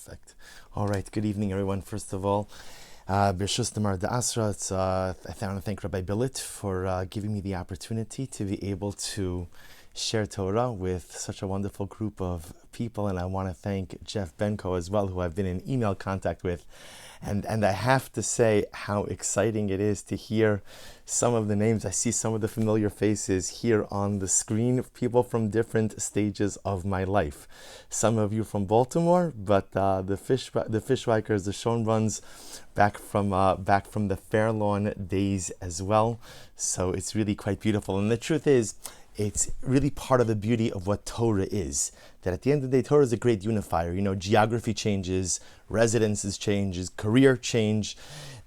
Perfect. All right. Good evening, everyone. First of all, B'Shus Damar Da'asra, I want to thank Rabbi Billet for giving me the opportunity to be able to share Torah with such a wonderful group of people. And I want to thank Jeff Benko as well, who I've been in email contact with. And I have to say how exciting it is to hear some of the names. I see some of the familiar faces here on the screen, people from different stages of my life. Some of you from Baltimore, but the Fishwikers, the Schonruns, back from the Fairlawn days as well. So it's really quite beautiful. And the truth is, it's really part of the beauty of what Torah is. That at the end of the day, Torah is a great unifier. You know, geography changes, residences changes, career change.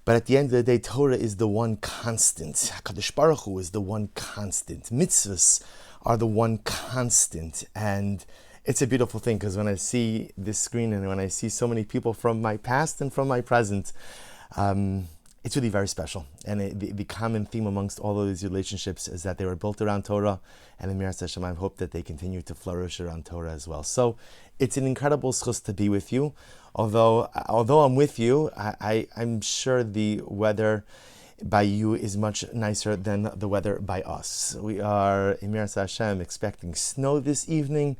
But at the end of the day, Torah is the one constant. HaKadosh Baruch Hu is the one constant. Mitzvahs are the one constant. And it's a beautiful thing, because when I see this screen and when I see so many people from my past and from my present, it's really very special. And the common theme amongst all of these relationships is that they were built around Torah, and in Miras Hashem, I hope that they continue to flourish around Torah as well. So it's an incredible schus to be with you. Although I'm with you, I'm sure the weather by you is much nicer than the weather by us. We are in Miras Hashem expecting snow this evening.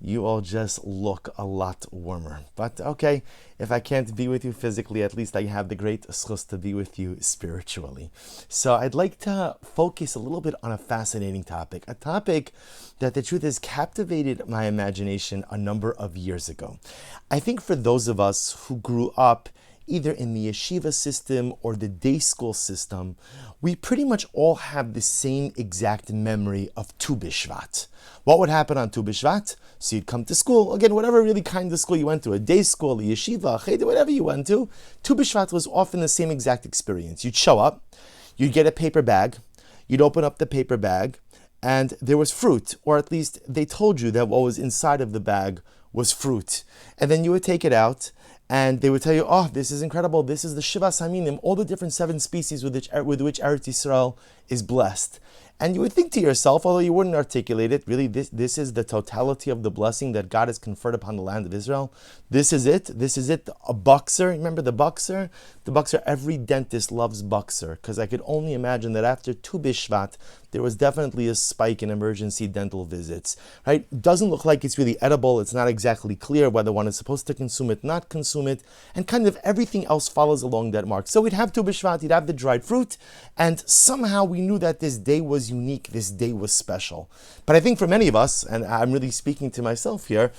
You all just look a lot warmer. But okay, if I can't be with you physically, at least I have the great schus to be with you spiritually. So I'd like to focus a little bit on a fascinating topic, a topic that the truth has captivated my imagination a number of years ago. I think for those of us who grew up either in the yeshiva system or the day school system, we pretty much all have the same exact memory of Tu B'Shvat. What would happen on Tu B'Shvat? So you'd come to school, again, whatever really kind of school you went to, a day school, a yeshiva, a cheder, whatever you went to, Tu B'Shvat was often the same exact experience. You'd show up, you'd get a paper bag, you'd open up the paper bag, and there was fruit, or at least they told you that what was inside of the bag was fruit. And then you would take it out, and they would tell you, oh, this is incredible. This is the Shivas Haminim, all the different 7 species with which Eretz Yisrael is blessed. And you would think to yourself, although you wouldn't articulate it, really this is the totality of the blessing that God has conferred upon the land of Israel. This is it. A Boxer. Remember the Boxer? The Boxer, every dentist loves Boxer, because I could only imagine that after Tu B'Shvat, there was definitely a spike in emergency dental visits. Right? It doesn't look like it's really edible. It's not exactly clear whether one is supposed to consume it, not consume it, and kind of everything else follows along that mark. So we'd have Tu B'Shvat, you'd have the dried fruit, and somehow we knew that this day was unique, this day was special. But I think for many of us, and I'm really speaking to myself here,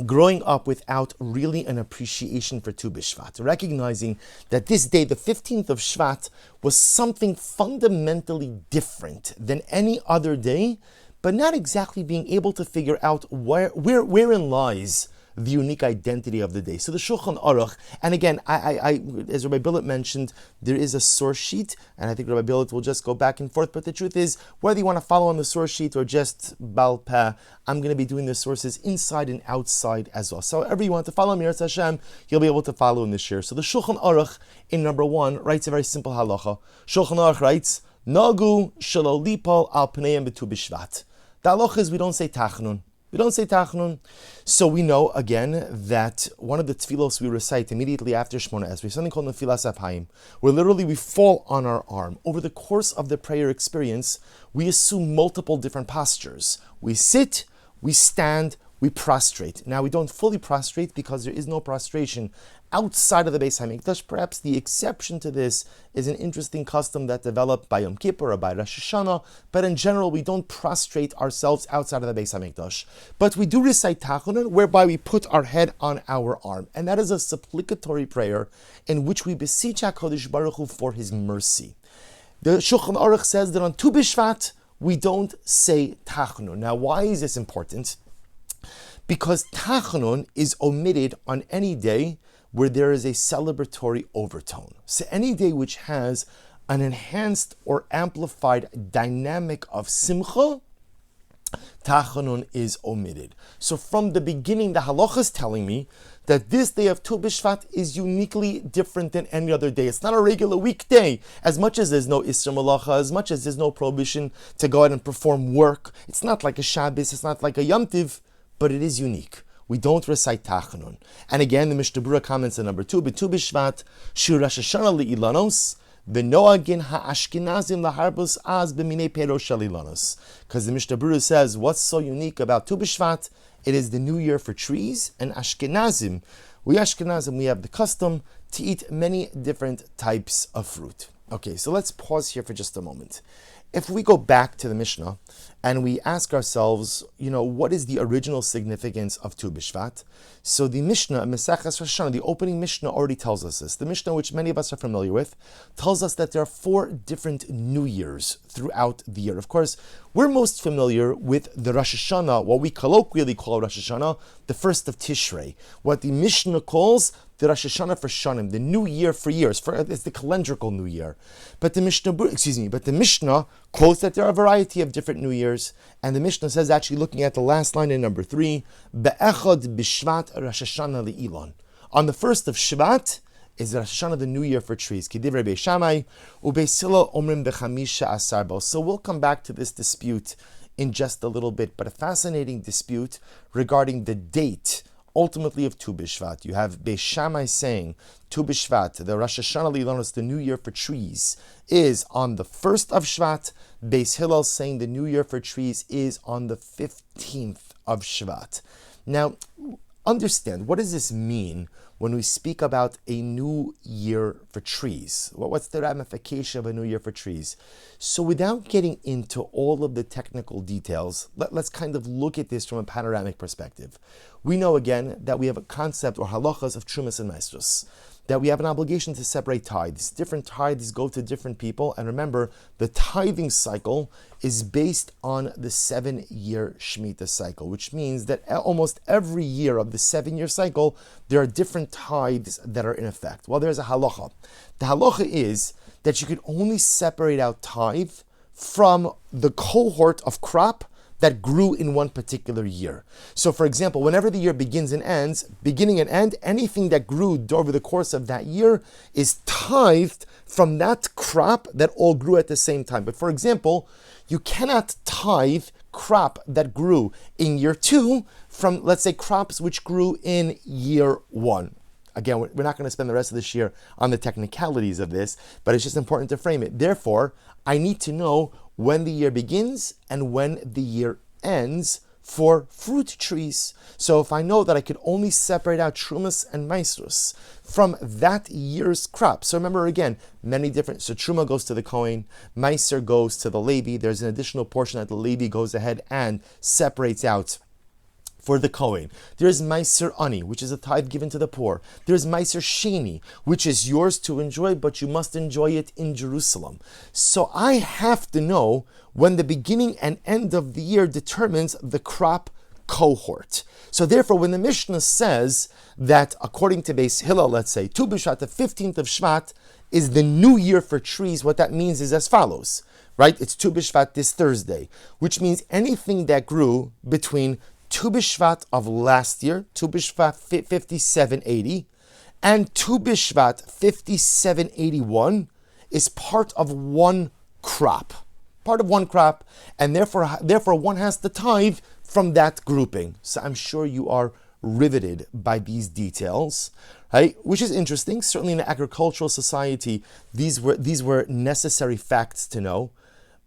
growing up without really an appreciation for Tu B'Shvat, recognizing that this day, the 15th of Shvat, was something fundamentally different than any other day, but not exactly being able to figure out wherein lies the unique identity of the day. So the Shulchan Aruch, and again, I as Rabbi Billet mentioned, there is a source sheet, and I think Rabbi Billet will just go back and forth, but the truth is, whether you want to follow on the source sheet or just Baal Peh, I'm going to be doing the sources inside and outside as well. So however you want to follow Miras Hashem, you'll be able to follow in this year. So the Shulchan Aruch, in number 1, writes a very simple halacha. Shulchan Aruch writes, Nagu shelo lipol al pneim b'Tu B'Shvat. The halacha is we don't say Tachnun. We don't say Tachnun. So we know, again, that one of the tefillos we recite immediately after Shmona Esrei, something called Nefilas Apayim, where literally we fall on our arm. Over the course of the prayer experience, we assume multiple different postures. We sit, we stand, we prostrate. Now, we don't fully prostrate because there is no prostration outside of the Beis HaMikdash. Perhaps the exception to this is an interesting custom that developed by Yom Kippur or by Rosh Hashanah, but in general, we don't prostrate ourselves outside of the Beis HaMikdash. But we do recite Tachanun, whereby we put our head on our arm. And that is a supplicatory prayer in which we beseech HaKadosh Baruch Hu for His mercy. The Shulchan Aruch says that on Tu B'Shvat, we don't say Tachanun. Now, why is this important? Because Tachanun is omitted on any day where there is a celebratory overtone. So any day which has an enhanced or amplified dynamic of simcha, Tachanun is omitted. So from the beginning, the halacha is telling me that this day of Tu B'Shvat is uniquely different than any other day. It's not a regular weekday. As much as there's no Isra Malacha, as much as there's no prohibition to go out and perform work, it's not like a Shabbos, it's not like a Yom Tiv, but it is unique. we don't recite Tachanun. And again, the Mishnah Berurah comments on number 2, B'tu B'Shvat, Shiur Rosh Hashanah Li'ilanos, V'noagin ha'ashkenazim laharbus az b'minei peros shel ilanos. Because the Mishnah Berurah says, what's so unique about Tu B'Shvat? It is the new year for trees, and Ashkenazim, we have the custom to eat many different types of fruit. Okay, so let's pause here for just a moment. If we go back to the Mishnah and we ask ourselves, what is the original significance of Tu B'Shvat? So the Mishnah, Maseches Rosh Hashanah, the opening Mishnah already tells us this. The Mishnah, which many of us are familiar with, tells us that there are 4 different New Years throughout the year. Of course, we're most familiar with the Rosh Hashanah, what we colloquially call Rosh Hashanah, the first of Tishrei, what the Mishnah calls the Rosh Hashanah for Shanim, the new year for years. It's the calendrical new year. But the Mishnah quotes that there are a variety of different new years, and the Mishnah says, actually looking at the last line in number 3, Be'echad b'Shvat Rosh Hashanah li'ilon. On the first of Shvat is Rosh Hashanah, the new year for trees. Kedivrei Beis Shammai, uBeis Hillel omrim b'chamisha asar bo. So we'll come back to this dispute in just a little bit, but a fascinating dispute regarding the date ultimately of Tu B'Shvat. You have Beis Shammai saying Tu B'Shvat, the Rosh Hashanah Lilanos, the new year for trees, is on the 1st of Shvat. Beis Hillel saying the new year for trees is on the 15th of Shvat. Now, understand, what does this mean when we speak about a new year for trees? What's the ramification of a new year for trees? So without getting into all of the technical details, let's kind of look at this from a panoramic perspective. We know again that we have a concept or halachas of trumas and maestros, that we have an obligation to separate tithes. Different tithes go to different people, and remember, the tithing cycle is based on the 7-year Shemitah cycle, which means that almost every year of the 7-year cycle, there are different tithes that are in effect. Well, there's a halacha. The halacha is that you can only separate out tithe from the cohort of crop that grew in one particular year. So for example, whenever the year begins and ends, beginning and end, anything that grew over the course of that year is tithed from that crop that all grew at the same time. But for example, you cannot tithe crop that grew in year 2 from, let's say, crops which grew in year 1. Again, we're not going to spend the rest of this year on the technicalities of this, but it's just important to frame it. Therefore, I need to know when the year begins and when the year ends for fruit trees. So if I know that I could only separate out trumas and maestros from that year's crop. So remember again, many different, so truma goes to the Kohen, meiser goes to the Levi. There's an additional portion that the Levi goes ahead and separates out for the Kohen. There's Meiser Ani, which is a tithe given to the poor. There's Meiser Sheni, which is yours to enjoy, but you must enjoy it in Jerusalem. So I have to know when the beginning and end of the year determines the crop cohort. So therefore, when the Mishnah says that according to Beis Hillel, let's say, Tu B'Shvat, the 15th of Shvat, is the new year for trees, what that means is as follows, right? It's Tu B'Shvat this Thursday, which means anything that grew between Tu B'Shvat of last year, Tu B'Shvat 5780, and Tu B'Shvat 5781 is part of one crop. And therefore one has to tithe from that grouping. So I'm sure you are riveted by these details, right? Which is interesting. Certainly in an agricultural society, these were necessary facts to know.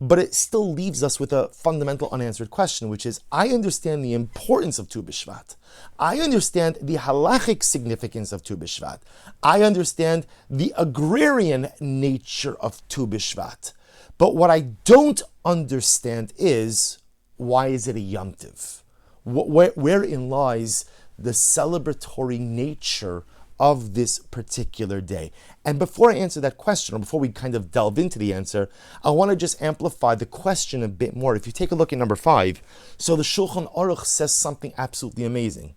But it still leaves us with a fundamental unanswered question, which is, I understand the importance of Tu B'Shvat. I understand the halachic significance of Tu B'Shvat. I understand the agrarian nature of Tu B'Shvat. But what I don't understand is, why is it a Yom Tiv? Wherein lies the celebratory nature of this particular day? And before I answer that question, or before we kind of delve into the answer, I want to just amplify the question a bit more. If you take a look at number 5, so the Shulchan Aruch says something absolutely amazing.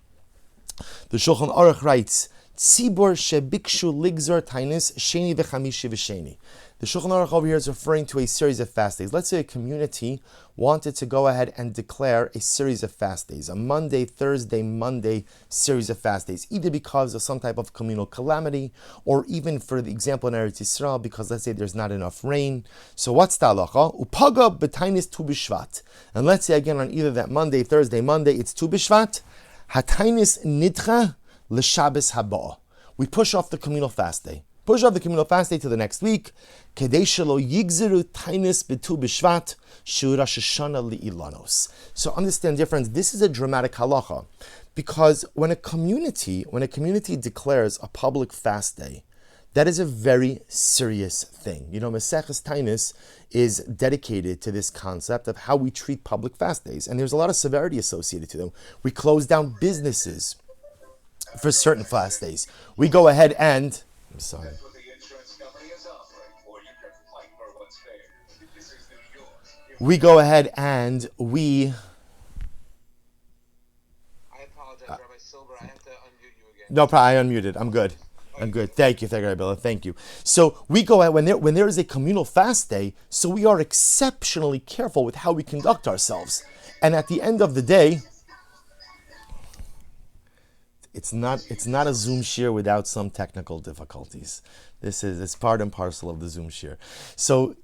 The Shulchan Aruch writes, Tzibor shebikshu ligzor tainis sheni v'chamishi v'sheni. The Shulchan Aruch over here is referring to a series of fast days. Let's say a community wanted to go ahead and declare a series of fast days, a Monday, Thursday, Monday series of fast days, either because of some type of communal calamity, or even for the example in Eretz Yisrael, because let's say there's not enough rain. So what's the halacha? Upaga b'tainis Tu B'Shvat. And let's say again on either that Monday, Thursday, Monday, it's Tu B'Shvat. Hatainis nidcha l'Shabbos haba. We push off the communal fast day. Push off the communal fast day to the next week. Kedei shelo yigzeru tainis b'tu b'shvat shiur Rosh Hashanah li'ilanos. So understand the difference. This is a dramatic halacha, because when a community declares a public fast day, that is a very serious thing. You know, Maseches Tainis is dedicated to this concept of how we treat public fast days, and there's a lot of severity associated to them. We close down businesses for certain fast days. We go ahead and... I'm sorry. That's what the insurance company is offering, or you can fight for what's fair. This is New York. We go ahead and we... I apologize, Rabbi Silver. I have to unmute you again. No problem. I unmuted. I'm good. I'm good. Thank you, Rabbi. Thank you. So we go out when there is a communal fast day, so we are exceptionally careful with how we conduct ourselves. And at the end of the day, it's not a Zoom shiur without some technical difficulties. It's part and parcel of the Zoom shiur. So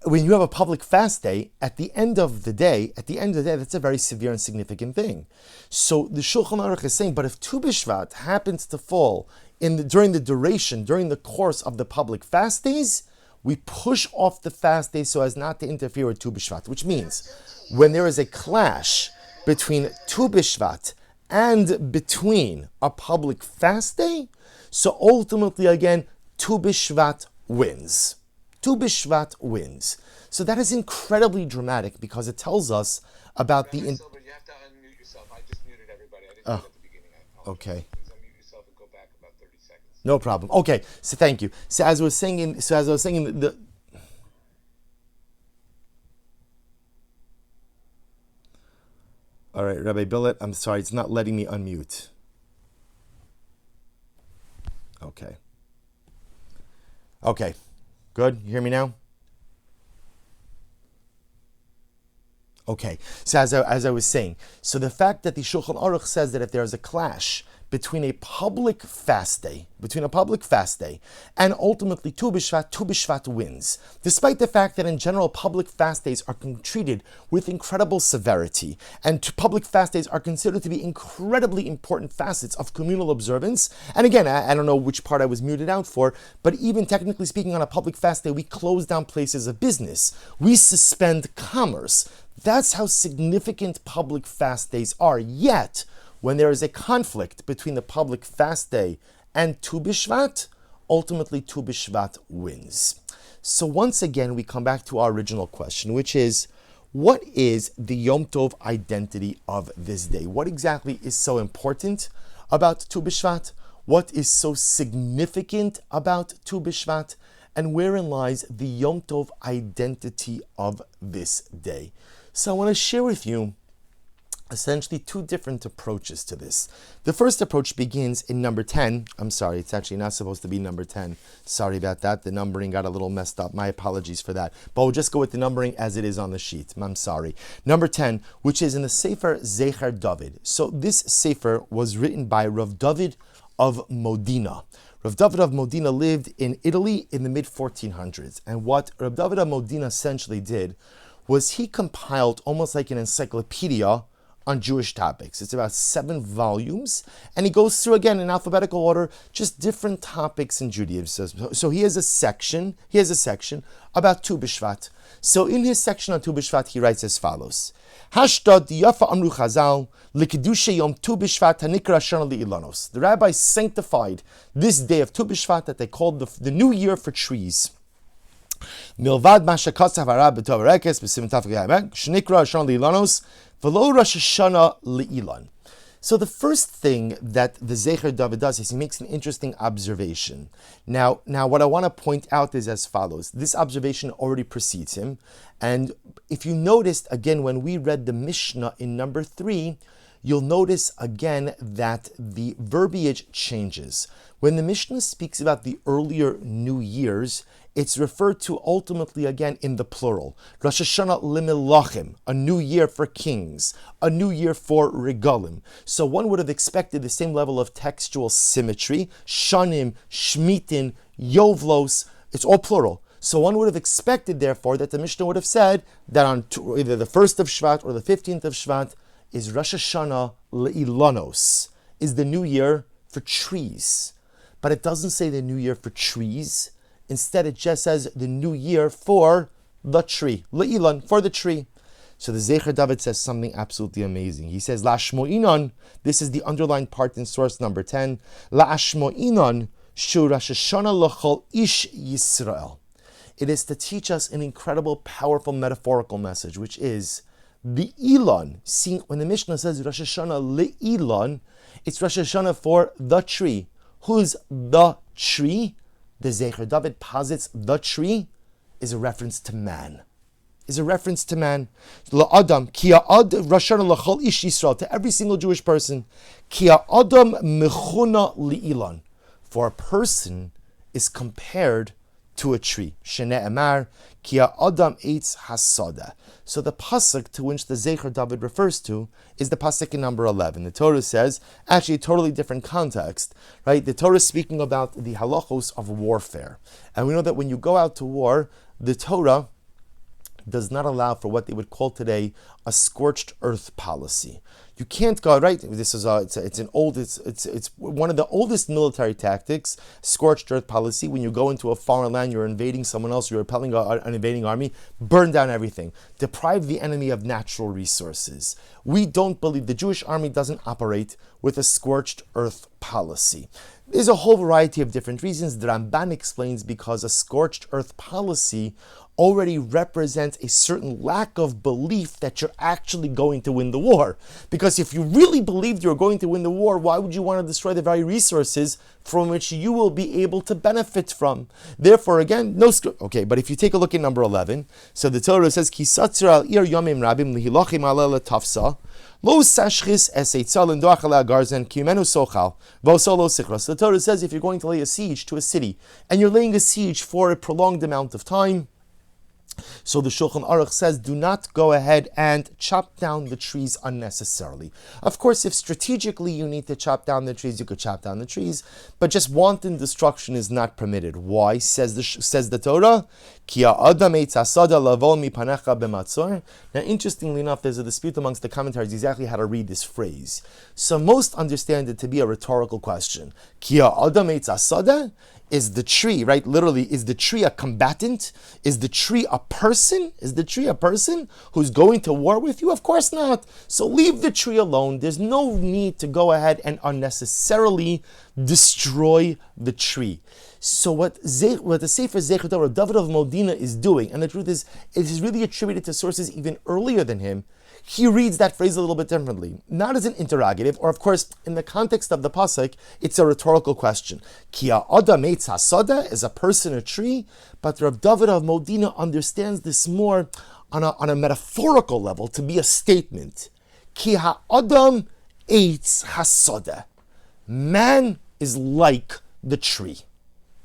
when you have a public fast day, at the end of the day, that's a very severe and significant thing. So the Shulchan Aruch is saying, but if Tu B'Shvat happens to fall during the course of the public fast days, we push off the fast day so as not to interfere with Tu B'Shvat, which means when there is a clash between Tu B'Shvat and between a public fast day, so ultimately again, Tu B'Shvat wins. Tu B'Shvat wins. So that is incredibly dramatic because it tells us about Silver, you have to unmute yourself. I just muted everybody. I didn't do it at the beginning. I apologize. Okay. Please unmute yourself and go back about 30 seconds. No problem. Okay, so thank you. So as I was saying, the all right, Rabbi Billet, I'm sorry, it's not letting me unmute. Okay. Okay. Good? You hear me now? Okay. So as I was saying, so the fact that the Shulchan Aruch says that if there is a clash between a public fast day, and ultimately Tu B'Shvat wins, despite the fact that in general public fast days are treated with incredible severity, and public fast days are considered to be incredibly important facets of communal observance. And again, I don't know which part I was muted out for, but even technically speaking, on a public fast day, we close down places of business. We suspend commerce. That's how significant public fast days are. Yet, when there is a conflict between the public fast day and Tu B'Shvat, ultimately Tu B'Shvat wins. So once again, we come back to our original question, which is, what is the Yom Tov identity of this day? What exactly is so important about Tu B'Shvat? What is so significant about Tu B'Shvat? And wherein lies the Yom Tov identity of this day? So I want to share with you essentially two different approaches to this. The first approach begins in number 10. I'm sorry, it's actually not supposed to be number 10. Sorry about that. The numbering got a little messed up. My apologies for that. But we'll just go with the numbering as it is on the sheet. I'm sorry. Number 10, which is in the Sefer Zecher David. So this Sefer was written by Rav David of Modena. Rav David of Modena lived in Italy in the mid-1400s. And what Rav David of Modena essentially did was he compiled almost like an encyclopedia on Jewish topics. It's about 7 volumes, and he goes through, again, in alphabetical order, just different topics in Judaism. So he has a section about Tu B'Shvat. So in his section on Tu B'Shvat, he writes as follows: Hashtad Yafa Amru Chazal L'Kedusha Yom Tu B'Shvat Hanikra Shana Li'ilanos. The rabbis sanctified this day of Tu B'Shvat that they called the new year for trees. Milvad Mashakatsav Arab B'Tov Rekes B'Sim Tafik Yamek Shnikra Shana Li'ilanos V'lo Rosh Hashanah Li'ilan. So the first thing that the Zecher David does is he makes an interesting observation. Now what I want to point out is as follows. This observation already precedes him. And if you noticed, again, when we read the Mishnah in number 3, you'll notice again that the verbiage changes. When the Mishnah speaks about the earlier New Year's, it's referred to ultimately again in the plural. Rosh Hashanah Limelachim, a new year for kings, a new year for regalim. So one would have expected the same level of textual symmetry. Shanim, Shmitin, Yovlos, it's all plural. So one would have expected, therefore, that the Mishnah would have said that on either the 1st of Shvat or the 15th of Shvat, is Rosh Hashanah le'ilanos, is the new year for trees. But it doesn't say the new year for trees. Instead, it just says the new year for the tree. Le'ilan, for the tree. So the Zecher David says something absolutely amazing. He says, La'ashmo'inon, this is the underlined part in source number 10, La'ashmo'inon shu Rosh Hashanah l'chol ish Yisrael. It is to teach us an incredible, powerful metaphorical message, which is the Elon. See, when the Mishnah says Rosh Hashanah le'Elon, it's Rosh Hashanah for the tree. Who's the tree? The Zecher David posits the tree is a reference to man. Is a reference to man. La'adam, ki ha'ad Rosh Hashanah l'chol ish Yisrael, to every single Jewish person. Ki ha'adam mechuna li'Elon. For a person is compared to a tree. Shene Emar, ki ha'adam eitz hasada. So the pasuk to which the Zecher David refers to is the pasuk in number 11. The Torah says, actually a totally different context, right? The Torah is speaking about the halachos of warfare. And we know that when you go out to war, the Torah does not allow for what they would call today a scorched earth policy. You can't go, right? This is it's one of the oldest military tactics, scorched earth policy. When you go into a foreign land, you're invading someone else, you're repelling an invading army, burn down everything, deprive the enemy of natural resources. We don't believe, the Jewish army doesn't operate with a scorched earth policy. There's a whole variety of different reasons. The Ramban explains because a scorched earth policy already represents a certain lack of belief that you're actually going to win the war. Because if you really believed you were going to win the war, why would you want to destroy the very resources from which you will be able to benefit from? Therefore, again, no script. Okay, but if you take a look at number 11, so the Torah says, Ki satzir al ir yomim rabim lihilachim alele tafsa, lo sashchis eseitzal and doachal agarzen kimenu sochal, vosolo sichras. The Torah says if you're going to lay a siege to a city, and you're laying a siege for a prolonged amount of time, so the Shulchan Aruch says, do not go ahead and chop down the trees unnecessarily. Of course, if strategically you need to chop down the trees, you could chop down the trees, but just wanton destruction is not permitted. Why? Says the Torah, Ki ha'adam eitz hasada lavol mipanecha b'matzor. Now, interestingly enough, there's a dispute amongst the commentaries exactly how to read this phrase. So most understand it to be a rhetorical question. Ki ha'adam eitz hasada? Is the tree, right? Literally, is the tree a combatant? Is the tree a person? Is the tree a person who's going to war with you? Of course not. So leave the tree alone. There's no need to go ahead and unnecessarily destroy the tree. So what the Sefer Zecher David of Modena is doing, and the truth is, it is really attributed to sources even earlier than him. He reads that phrase a little bit differently, not as an interrogative, or of course, in the context of the pasuk, it's a rhetorical question. Ki ha'adam eitz hasada, is a person a tree? But Rav David of Modena understands this more on a metaphorical level to be a statement. Ki ha'adam eitz hasada. Man is like the tree.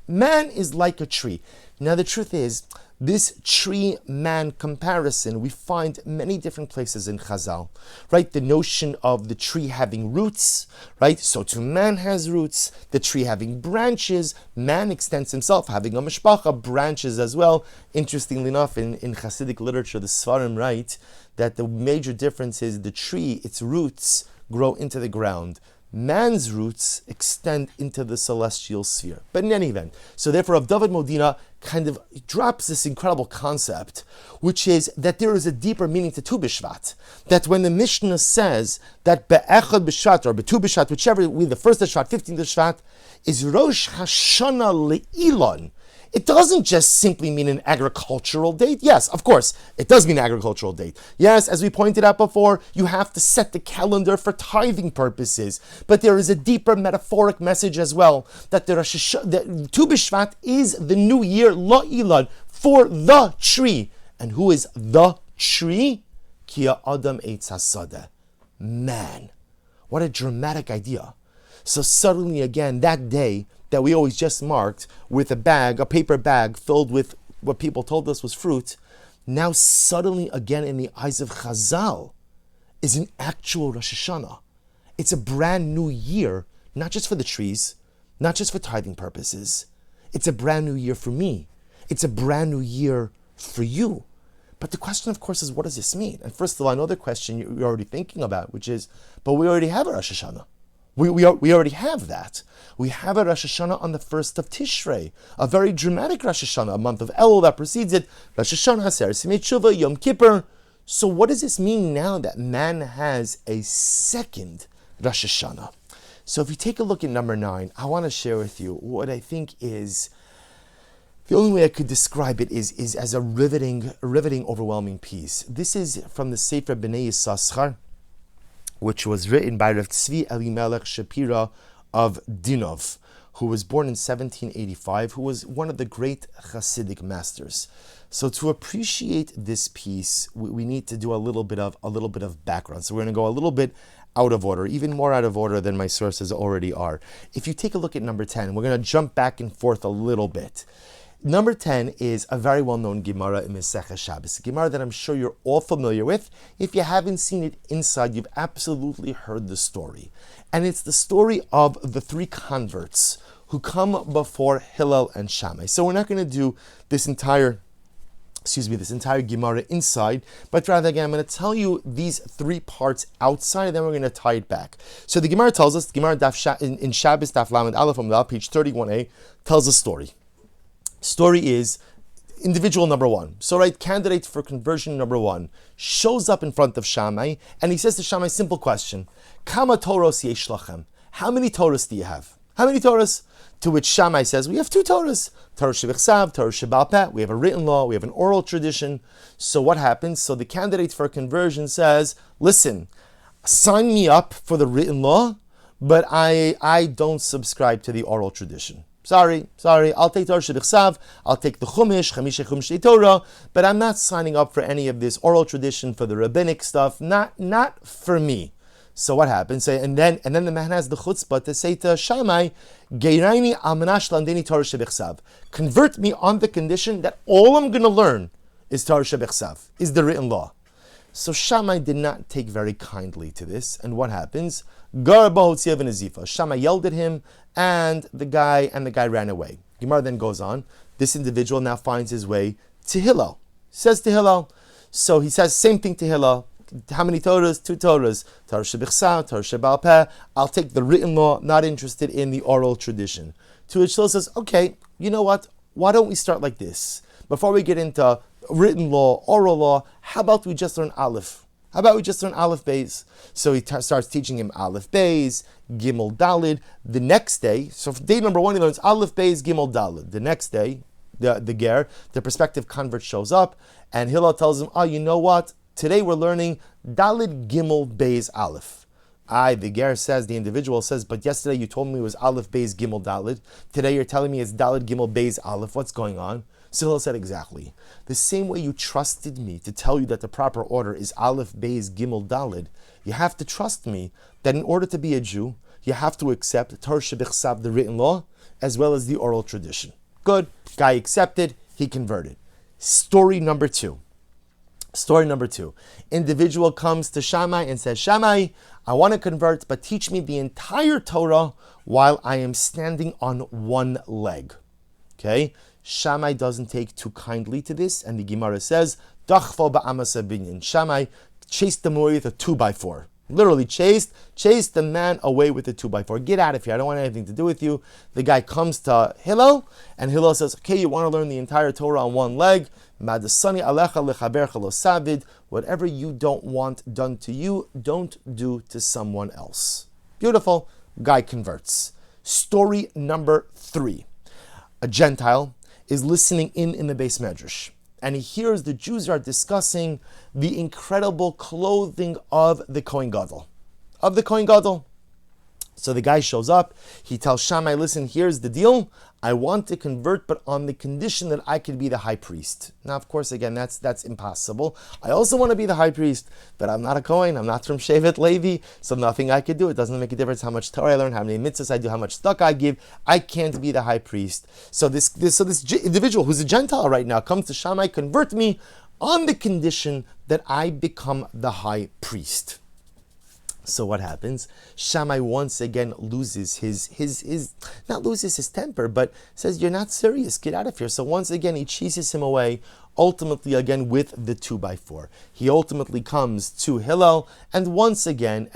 Man is like a tree. Now the truth is, this tree-man comparison we find many different places in Chazal, right? The notion of the tree having roots, right? So too man has roots. The tree having branches. Man extends himself, having a mishpacha, branches as well. Interestingly enough, in Hasidic literature, the Svarim write that the major difference is the tree, its roots grow into the ground. Man's roots extend into the celestial sphere. But in any event, so therefore Rav David Modena kind of drops this incredible concept, which is that there is a deeper meaning to Tu B'Shvat. That when the Mishnah says that Be'echad B'Shvat or Be'tu B'Shvat, whichever, the first of Shvat, 15th of Shvat, is Rosh Hashanah Le'ilon. It doesn't just simply mean an agricultural date. Yes, of course, it does mean an agricultural date. Yes, as we pointed out before, you have to set the calendar for tithing purposes. But there is a deeper metaphoric message as well, that the Tu B'Shvat is the new year, La'ilan, for the tree. And who is the tree? Ki ha'adam eitz hasada. Man. What a dramatic idea. So suddenly again, that day, that we always just marked with a paper bag filled with what people told us was fruit, now suddenly again in the eyes of Chazal is an actual Rosh Hashanah. It's a brand new year, not just for the trees, not just for tithing purposes. It's a brand new year for me. It's a brand new year for you. But the question, of course, is what does this mean? And first of all, another question you're already thinking about, which is, but we already have a Rosh Hashanah. We already have that. We have a Rosh Hashanah on the 1st of Tishrei, a very dramatic Rosh Hashanah, a month of Elul that precedes it, Rosh Hashanah, Aseret Simei Tshuva, Yom Kippur. So what does this mean now that man has a second Rosh Hashanah? So if you take a look at number 9, I want to share with you what I think is, the only way I could describe it is as a riveting, overwhelming piece. This is from the Sefer Bnei Yissaschar, which was written by Rav Tzvi Elimelech Shapira of Dinov, who was born in 1785, who was one of the great Hasidic masters. So to appreciate this piece, we need to do a little bit of background. So we're going to go a little bit out of order, even more out of order than my sources already are. If you take a look at number 10, we're going to jump back and forth a little bit. Number 10 is a very well-known Gemara in Masechah Shabbos, a Gemara that I'm sure you're all familiar with. If you haven't seen it inside, you've absolutely heard the story. And it's the story of the 3 converts who come before Hillel and Shammai. So we're not going to do this entire Gemara inside, but rather, again, I'm going to tell you these 3 parts outside, and then we're going to tie it back. So the Gemara tells us, Gemara in Shabbos Daf Lamed Aleph on page 31a, tells a story. Story is individual number 1. So, right, candidate for conversion number 1 shows up in front of Shammai, and he says to Shammai, simple question: Kama Toros yesh lachem? How many Torahs do you have? How many Torahs? To which Shammai says, we have 2 Torahs. Torah shebichsav, Torah shebal peh. We have a written law, we have an oral tradition. So what happens? So the candidate for conversion says, listen, sign me up for the written law, but I don't subscribe to the oral tradition. Sorry, I'll take Torah shebichsav, I'll take the Chumash Torah, but I'm not signing up for any of this oral tradition, for the rabbinic stuff, not for me. So what happens? And then the man has the chutzpah to say to Shammai, Geiraini almanash landeni Torah shebichsav. Convert me on the condition that all I'm going to learn is Torah shebichsav, is the written law. So Shammai did not take very kindly to this, and what happens? Shammai yelled at him, and the guy ran away. Gemara then goes on. This individual now finds his way to Hillel. Says to Hillel. So he says same thing to Hillel. How many Torahs? 2 Torahs. Torah shebichsav, Torah shebal peh. I'll take the written law, not interested in the oral tradition. To which Hillel says, okay, you know what? Why don't we start like this? Before we get into written law, oral law, how about we just learn Aleph? How about we just learn Aleph Beis? So he starts teaching him Aleph Beis, Gimel Dalid. The next day, so for day number 1, he learns Aleph Beis, Gimel Dalid. The next day, the prospective convert shows up, and Hillel tells him, oh, you know what? Today we're learning Dalid Gimel Beis Aleph. The ger says, the individual says, but yesterday you told me it was Aleph Beis Gimel Dalid. Today you're telling me it's Dalid Gimel Beis Aleph. What's going on? So Hillel said, exactly. The same way you trusted me to tell you that the proper order is Aleph Beis Gimel Dalid, you have to trust me that in order to be a Jew, you have to accept Torah shebichsav, the written law, as well as the oral tradition. Good. Guy accepted. He converted. Story number 2. Individual comes to Shammai and says, Shammai, I want to convert, but teach me the entire Torah while I am standing on one leg. Okay? Shammai doesn't take too kindly to this, and the Gemara says, Dachfo ba'amasa binyan. Shammai chased them away with a 2x4. Literally chased the man away with a 2x4. Get out of here. I don't want anything to do with you. The guy comes to Hillel, and Hillel says, okay, you want to learn the entire Torah on one leg. Madasani alecha lechabercha lo savid. Whatever you don't want done to you, don't do to someone else. Beautiful. Guy converts. Story number 3. A Gentile is listening in the Beis Medrash, and he hears the Jews are discussing the incredible clothing of the Kohen Gadol. So the guy shows up, he tells Shammai, listen, here's the deal. I want to convert, but on the condition that I could be the high priest. Now, of course, again, that's impossible. I also want to be the high priest, but I'm not a Kohen, I'm not from Shevet Levi, so nothing I could do. It doesn't make a difference how much Torah I learn, how many mitzvahs I do, how much tzedakah I give. I can't be the high priest. So this individual who's a Gentile right now comes to Shammai, convert me on the condition that I become the high priest. So what happens? Shammai once again loses not loses his temper, but says, you're not serious, get out of here. So once again he chases him away ultimately again with the 2x4. He ultimately comes to Hillel, and once again,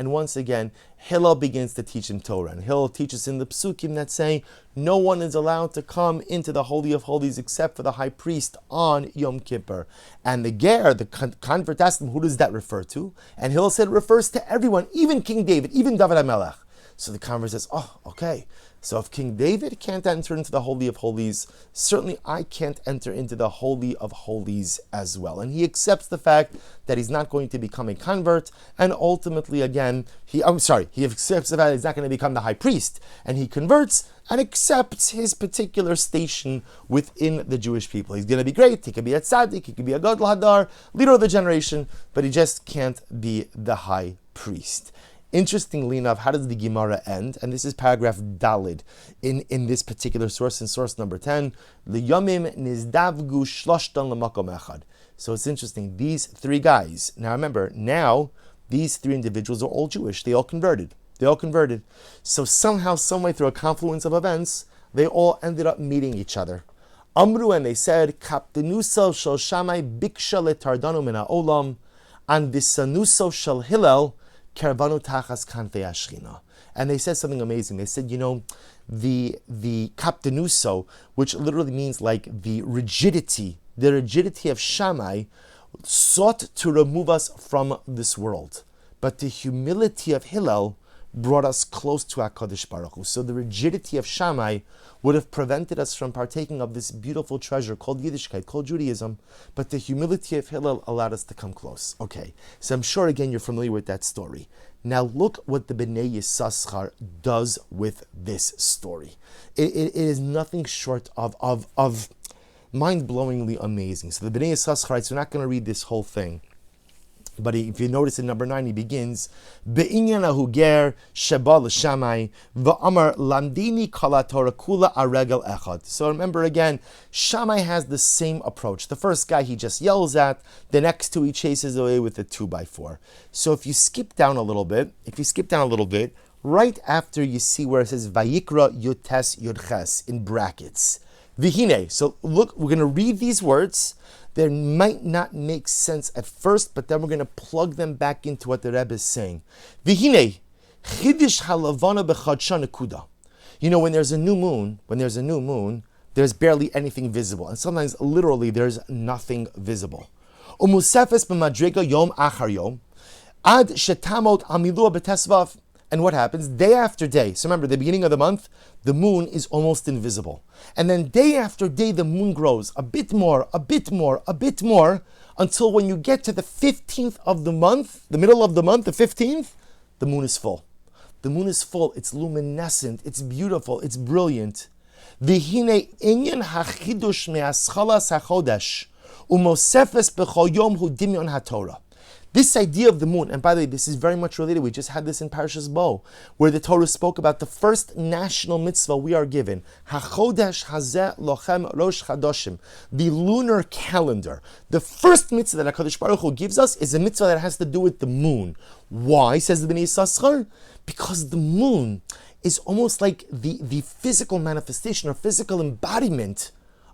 Hillel begins to teach him Torah. And Hillel teaches in the psukim that say, no one is allowed to come into the Holy of Holies except for the high priest on Yom Kippur. And the ger, the convert, asked him, who does that refer to? And Hillel said it refers to everyone, even King David, even David HaMelech. So the convert says, oh, okay. So if King David can't enter into the Holy of Holies, certainly I can't enter into the Holy of Holies as well. And he accepts the fact that he's not going to become a convert, and ultimately again, he accepts the fact that he's not going to become the high priest, and he converts and accepts his particular station within the Jewish people. He's going to be great, he could be a tzaddik, he could be a gadol hadar, leader of the generation, but he just can't be the high priest. Interestingly enough, how does the Gemara end? And this is paragraph Dalid in this particular source, in source number 10. L'yomim nizdavgu shloshtan l'makom echad. So it's interesting. These three guys, now remember, these three individuals are all Jewish. They all converted. So somehow, someway, through a confluence of events, they all ended up meeting each other. Amru, and they said, Kaptenuso shel Shammai biksha letardanu min ha'olam, and visanuso shel Hillel and they said something amazing. They said, the kaptenuso, which literally means like the rigidity of Shammai, sought to remove us from this world. But the humility of Hillel brought us close to HaKadosh Baruch Hu. So the rigidity of Shammai would have prevented us from partaking of this beautiful treasure called Yiddishkeit, called Judaism, but the humility of Hillel allowed us to come close. Okay, so I'm sure again you're familiar with that story. Now look what the Bnei Yissaschar does with this story. It is nothing short of mind-blowingly amazing. So the Bnei Yissaschar writes, we're not going to read this whole thing, but if you notice in number 9, he begins, Be'inyan ahuger sheba l'shamai v'amar lamdini kala Torah kula aregel echad. So remember again, Shammai has the same approach. The first guy he just yells at, the next two he chases away with a 2x4. So if you skip down a little bit, right after you see where it says Vayikra Yutes Yudches in brackets, Vihine. So look, we're going to read these words. They might not make sense at first, but then we're going to plug them back into what the Rebbe is saying. Vihine, chidish halavana b'chadsha nekuda. When there's a new moon, there's barely anything visible, and sometimes literally there's nothing visible. Umusefes b'madrega yom achar yom, ad shetamot amilua b'tesvav. And what happens? Day after day. So remember, the beginning of the month, the moon is almost invisible. And then day after day, the moon grows a bit more, until when you get to the 15th of the month, the middle of the month, the 15th, the moon is full. The moon is full. It's luminescent. It's beautiful. It's brilliant. V'hine inyan hachidush me'aschalas hachodesh umosefes b'chol yom hu dimyon haTorah. This idea of the moon, and by the way, this is very much related. We just had this in Parashas Bo, where the Torah spoke about the first national mitzvah we are given, HaChodesh Hazeh Lochem Rosh Chadoshim, the lunar calendar. The first mitzvah that HaKadosh Baruch Hu gives us is a mitzvah that has to do with the moon. Why, says the Bnei Yissaschar? Because the moon is almost like the physical manifestation or physical embodiment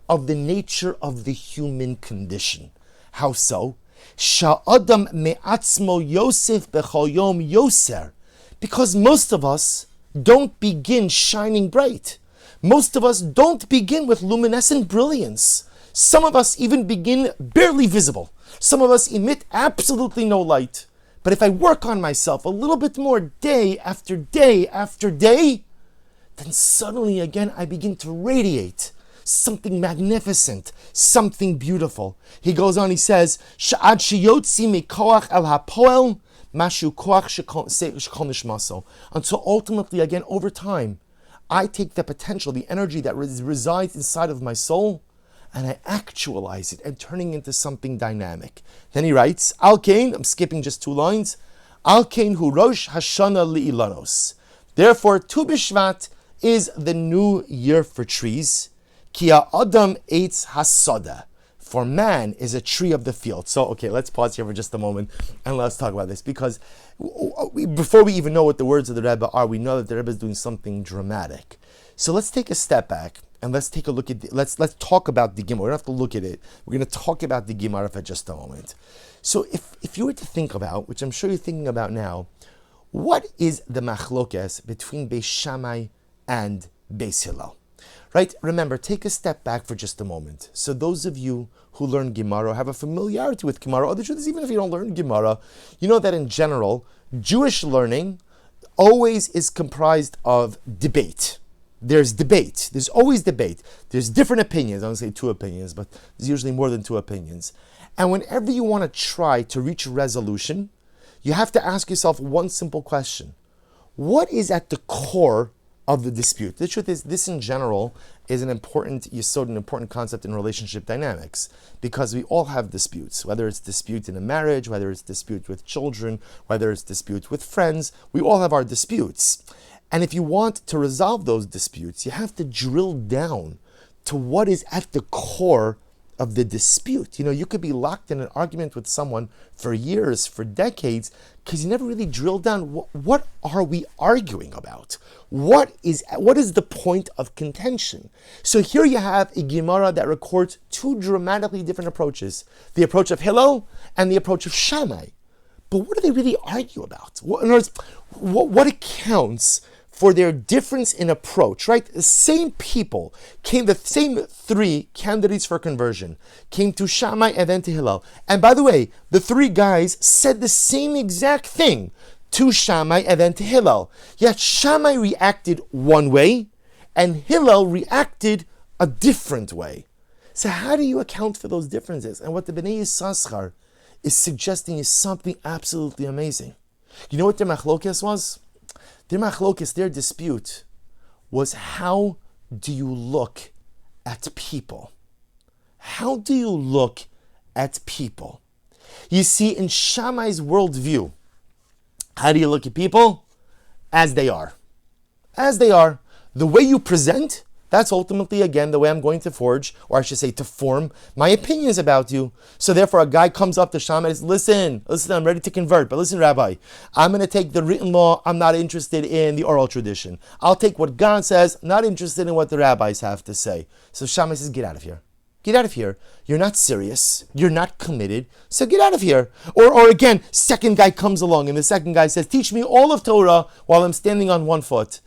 of the nature of the human condition. How so? Sha'adam me'atzmo Yosef b'chol yom yoser. Because most of us don't begin shining bright. Most of us don't begin with luminescent brilliance. Some of us even begin barely visible. Some of us emit absolutely no light. But if I work on myself a little bit more day after day after day, then suddenly again I begin to radiate something magnificent, something beautiful. He goes on, he says, Sha'ad sheyotzi mikoach el hapoel mashu koach shekol nishmaso. Until ultimately, again, over time, I take the potential, the energy that resides inside of my soul, and I actualize it and turning into something dynamic. Then he writes, Al Kain, I'm skipping just 2 lines, Al Kain hu rosh hashana li'ilanos. Therefore, Tu B'Shvat is the new year for trees. Ki ha'adam eitz hasoda. For man is a tree of the field. So, okay, let's pause here for just a moment and let's talk about this. Because before we even know what the words of the Rebbe are, we know that the Rebbe is doing something dramatic. So let's take a step back and let's take a look at let's talk about the Gemara. We don't have to look at it. We're going to talk about the Gemara for just a moment. So if you were to think about, which I'm sure you're thinking about now, what is the machlokes between Beis Shammai and Beis Hillel? Right? Remember, take a step back for just a moment. So those of you who learn Gemara have a familiarity with Gemara, or the truth is, even if you don't learn Gemara, you know that in general, Jewish learning always is comprised of debate. There's debate. There's always debate. There's different opinions. I don't say two opinions, but there's usually more than two opinions. And whenever you want to try to reach a resolution, you have to ask yourself one simple question. What is at the core of the dispute? The truth is, this in general is an important yesod, an important concept in relationship dynamics, because we all have disputes, whether it's dispute in a marriage, whether it's dispute with children, whether it's dispute with friends, we all have our disputes. And if you want to resolve those disputes, you have to drill down to what is at the core of the dispute. You know, you could be locked in an argument with someone for years, for decades, because you never really drilled down, what are we arguing about? What is the point of contention? So here you have a Gemara that records two dramatically different approaches, the approach of Hillel and the approach of Shammai. But what do they really argue about? In other words, what accounts for their difference in approach, right? The same people the same three candidates for conversion came to Shammai and then to Hillel. And by the way, the three guys said the same exact thing to Shammai and then to Hillel. Yet Shammai reacted one way and Hillel reacted a different way. So how do you account for those differences? And what the Bnei Yissaschar is suggesting is something absolutely amazing. You know what their machlokes was? Their machlokes, their dispute, was how do you look at people? How do you look at people? You see, in Shammai's worldview, how do you look at people? As they are. As they are. The way you present, that's ultimately, again, the way I'm going to forge, or I should say, to form my opinions about you. So therefore, a guy comes up to Shammai and says, listen, I'm ready to convert, but listen, Rabbi, I'm going to take the written law, I'm not interested in the oral tradition. I'll take what God says, not interested in what the rabbis have to say. So Shammai says, get out of here. Get out of here. You're not serious. You're not committed. So get out of here. Or again, second guy comes along and the second guy says, teach me all of Torah while I'm standing on one foot.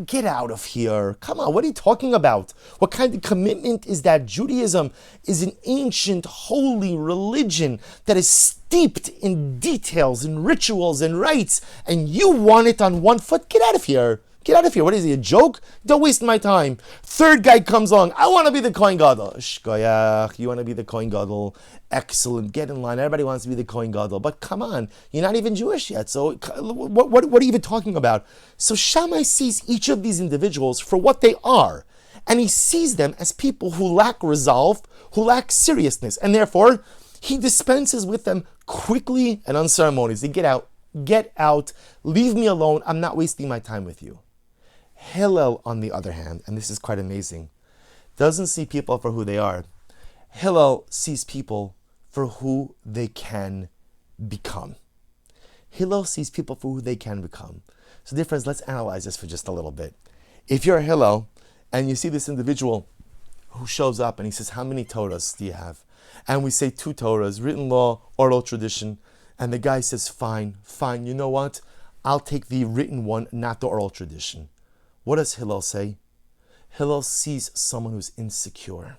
Get out of here. Come on, what are you talking about? What kind of commitment is that? Judaism is an ancient, holy religion that is steeped in details and rituals and rites, and you want it on one foot? Get out of here. Get out of here. What is it, a joke? Don't waste my time. Third guy comes along. I want to be the Kohen Gadol. Shkoyach, you want to be the Kohen Gadol? Excellent. Get in line. Everybody wants to be the Kohen Gadol. But come on, you're not even Jewish yet. So what are you even talking about? So Shammai sees each of these individuals for what they are. And he sees them as people who lack resolve, who lack seriousness. And therefore, he dispenses with them quickly and unceremoniously. Get out. Get out. Leave me alone. I'm not wasting my time with you. Hillel, on the other hand, and this is quite amazing, doesn't see people for who they are. Hillel sees people for who they can become. Hillel sees people for who they can become. So dear friends, let's analyze this for just a little bit. If you're a Hillel and you see this individual who shows up and he says, how many Torahs do you have? And we say 2 Torahs, written law, oral tradition, and the guy says, fine, you know what? I'll take the written one, not the oral tradition. What does Hillel say? Hillel sees someone who's insecure.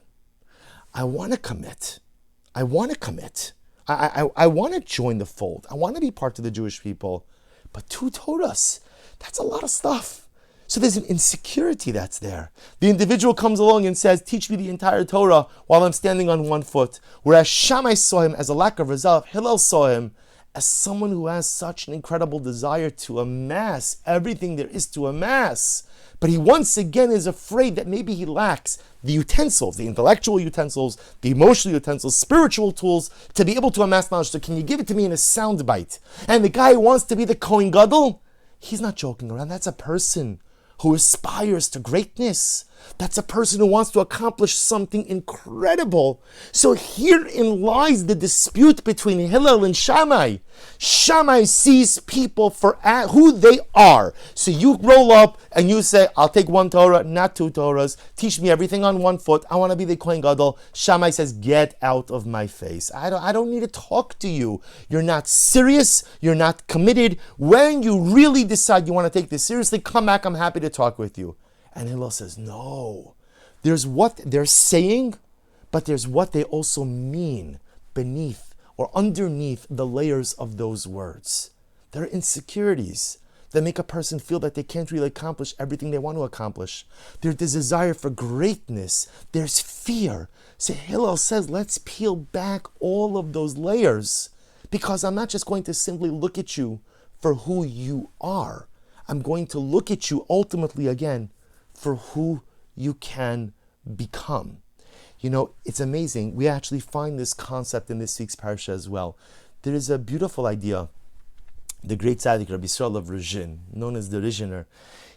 I want to commit. I want to join the fold. I want to be part of the Jewish people. But 2 Torahs, that's a lot of stuff. So there's an insecurity that's there. The individual comes along and says, teach me the entire Torah while I'm standing on one foot. Whereas Shammai saw him as a lack of resolve, Hillel saw him as someone who has such an incredible desire to amass everything there is to amass. But he once again is afraid that maybe he lacks the utensils, the intellectual utensils, the emotional utensils, spiritual tools to be able to amass knowledge. So can you give it to me in a sound bite? And the guy who wants to be the Kohen Gadol, he's not joking around. That's a person who aspires to greatness. That's a person who wants to accomplish something incredible. So herein lies the dispute between Hillel and Shammai. Shammai sees people for who they are. So you roll up and you say, I'll take one Torah, not two Torahs. Teach me everything on one foot. I want to be the Kohen Gadol. Shammai says, get out of my face. I don't need to talk to you. You're not serious. You're not committed. When you really decide you want to take this seriously, come back. I'm happy to talk with you. And Hillel says, no. There's what they're saying, but there's what they also mean beneath or underneath the layers of those words. There are insecurities that make a person feel that they can't really accomplish everything they want to accomplish. There's the desire for greatness. There's fear. So Hillel says, let's peel back all of those layers, because I'm not just going to simply look at you for who you are. I'm going to look at you ultimately again for who you can become. You know, it's amazing. We actually find this concept in this week's parsha as well. There is a beautiful idea. The great tzaddik, Rabbi Yisrael of Rizhin, known as the Rizhiner,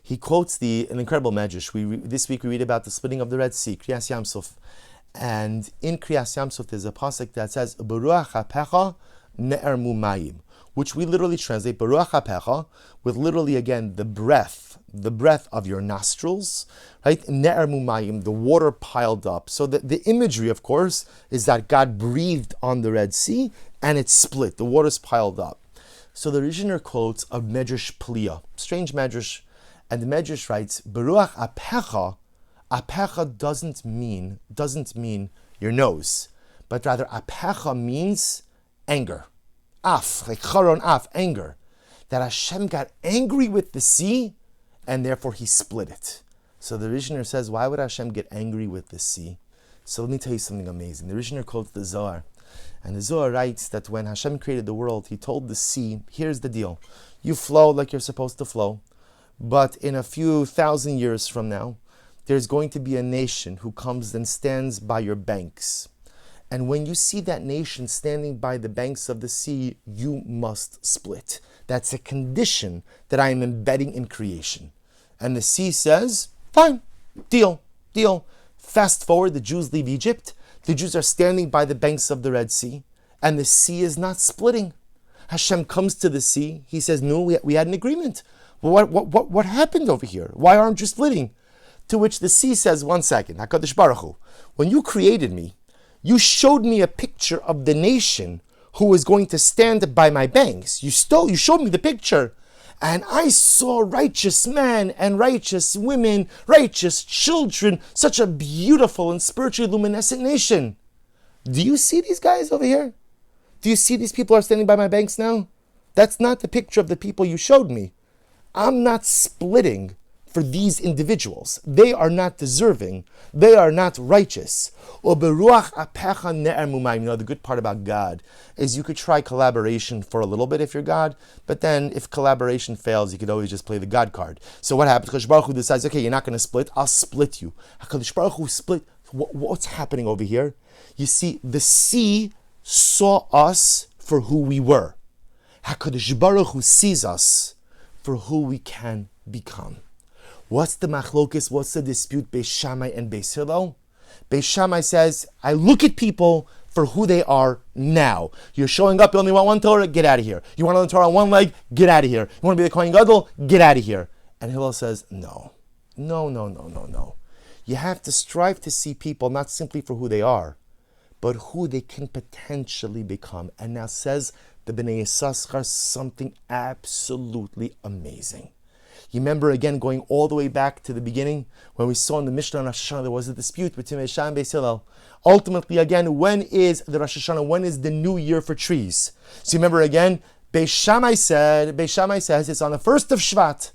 he quotes an incredible medrash. This week we read about the splitting of the Red Sea, Kriyas Yamsuf. And in Kriyas Yamsuf there's a pasuk that says, Beruach hapecha ne'ermu mayim, which we literally translate Beruach hapecha, with literally again the breath of your nostrils, right? Ne'ermu mayim, the water piled up. So the imagery, of course, is that God breathed on the Red Sea and it split. The water's piled up. So the Rizhiner quotes a medrash pliya, strange medrash, and the medrash writes, Beruach apecha. Apecha doesn't mean your nose, but rather apecha means anger. Af, like charon af, anger. That Hashem got angry with the sea, and therefore he split it. So the Rizhiner says, why would Hashem get angry with the sea? So let me tell you something amazing. The Rizhiner quotes the Zohar, and the Zohar writes that when Hashem created the world, he told the sea, here's the deal. You flow like you're supposed to flow, but in a few thousand years from now, there's going to be a nation who comes and stands by your banks. And when you see that nation standing by the banks of the sea, you must split. That's a condition that I am embedding in creation. And the sea says, fine, deal. Fast forward, the Jews leave Egypt. The Jews are standing by the banks of the Red Sea, and the sea is not splitting. Hashem comes to the sea. He says, no, we had an agreement. Well, what happened over here? Why aren't you splitting? To which the sea says, 1 second, HaKadosh Baruch Hu, when you created me, you showed me a picture of the nation who was going to stand by my banks. You showed me the picture, and I saw righteous men and righteous women, righteous children, such a beautiful and spiritually luminescent nation. Do you see these guys over here? Do you see these people are standing by my banks now? That's not the picture of the people you showed me. I'm not splitting for these individuals. They are not deserving. They are not righteous. You know, the good part about God is you could try collaboration for a little bit if you're God, but then if collaboration fails, you could always just play the God card. So what happens? HaKadosh Baruch Hu decides, okay, you're not going to split, I'll split you. HaKadosh Baruch Hu split. What's happening over here? You see, the sea saw us for who we were. HaKadosh Baruch Hu sees us for who we can become. What's the machlokus? What's the dispute? Beis Shammai and Beis Hillel. Beis Shammai says, I look at people for who they are now. You're showing up, you only want one Torah, get out of here. You want to learn Torah on one leg, get out of here. You want to be the Kohen Gadol, get out of here. And Hillel says, no. You have to strive to see people not simply for who they are, but who they can potentially become. And now says the Bnei Yissaschar something absolutely amazing. You remember again going all the way back to the beginning when we saw in the Mishnah on Rosh Hashanah there was a dispute between Beis Shammai and Beis Hillel. Ultimately again, when is the Rosh Hashanah? When is the new year for trees? So you remember again, Beis Shammai says it's on the 1st of Shvat,